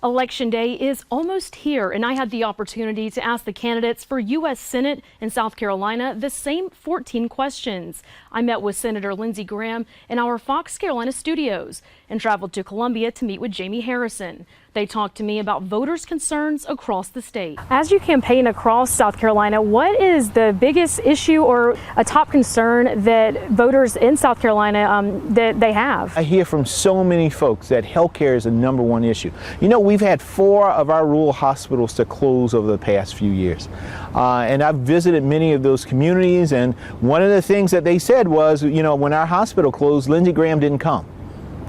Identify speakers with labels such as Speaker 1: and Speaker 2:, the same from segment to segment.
Speaker 1: Election Day is almost here, and I had the opportunity to ask the candidates for U.S. Senate in South Carolina the same 14 questions. I met with Senator Lindsey Graham in our Fox Carolina studios and traveled to Columbia to meet with Jaime Harrison. They talked to me about voters' concerns across the state. As you campaign across South Carolina, what is the biggest issue or a top concern that voters in South Carolina that they have?
Speaker 2: I hear from so many folks that healthcare is a #1 issue. You know, we've had 4 of our rural hospitals to close over the past few years. And I've visited many of those communities, and one of the things that they said was, you know, when our hospital closed, Lindsey Graham didn't come.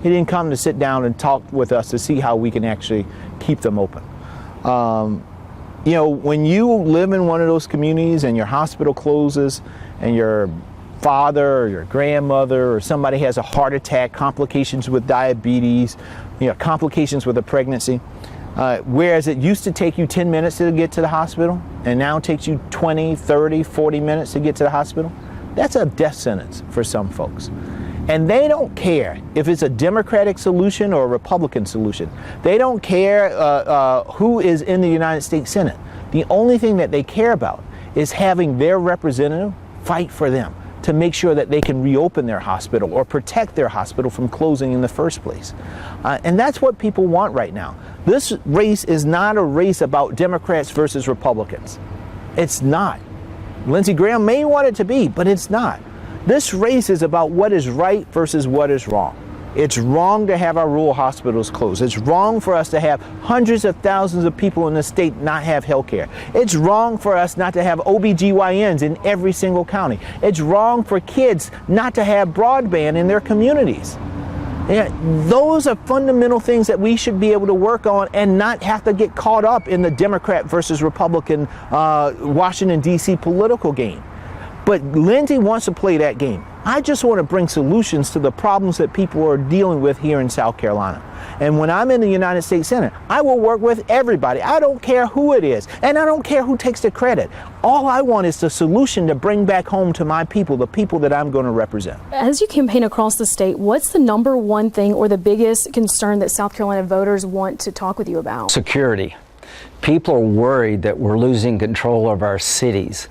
Speaker 2: He didn't come to sit down and talk with us to see how we can actually keep them open. You know, when you live in one of those communities and your hospital closes and your father or your grandmother or somebody has a heart attack, complications with diabetes, you know, complications with a pregnancy, whereas it used to take you 10 minutes to get to the hospital and now it takes you 20, 30, 40 minutes to get to the hospital, that's a death sentence for some folks. And they don't care if it's a Democratic solution or a Republican solution. They don't care who is in the United States Senate. The only thing that they care about is having their representative fight for them to make sure that they can reopen their hospital or protect their hospital from closing in the first place. And that's what people want right now. This race is not a race about Democrats versus Republicans. It's not. Lindsey Graham may want it to be, but it's not. This race is about what is right versus what is wrong. It's wrong to have our rural hospitals closed. It's wrong for us to have hundreds of thousands of people in the state not have health care. It's wrong for us not to have OBGYNs in every single county. It's wrong for kids not to have broadband in their communities. Yeah, those are fundamental things that we should be able to work on and not have to get caught up in the Democrat versus Republican Washington, D.C. political game. But Lindsey wants to play that game. I just want to bring solutions to the problems that people are dealing with here in South Carolina. And when I'm in the United States Senate, I will work with everybody. I don't care who it is, and I don't care who takes the credit. All I want is the solution to bring back home to my people, the people that I'm going to represent.
Speaker 1: As you campaign across the state, what's the #1 thing or the biggest concern that South Carolina voters want to talk with you about?
Speaker 3: Security. People are worried that we're losing control of our cities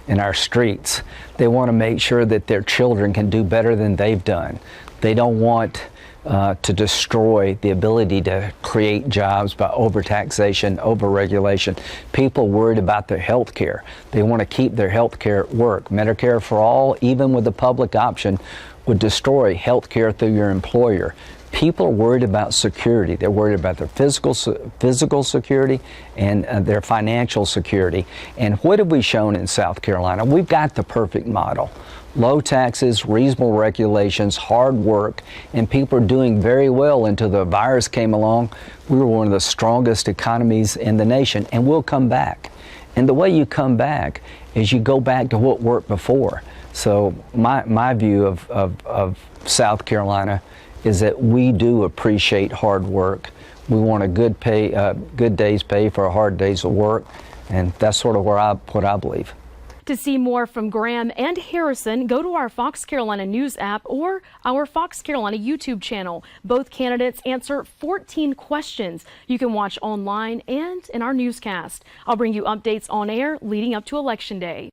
Speaker 3: and our streets. They want to make sure that their children can do better than they've done. They don't want to destroy the ability to create jobs by overtaxation, overregulation. People worried about their health care. They want to keep their health care at work. Medicare for all, even with the public option, would destroy health care through your employer. People are worried about security. They're worried about their physical security and their financial security. And what have we shown in South Carolina? We've got the perfect model. Low taxes, reasonable regulations, hard work, and people are doing very well until the virus came along. We were one of the strongest economies in the nation, and we'll come back. And the way you come back is you go back to what worked before. So my view of South Carolina is that we do appreciate hard work. We want a good day's pay for a hard day's of work, and that's sort of what I believe.
Speaker 1: To see more from Graham and Harrison, go to our Fox Carolina News app or our Fox Carolina YouTube channel. Both candidates answer 14 questions you can watch online and in our newscast. I'll bring you updates on air leading up to Election Day.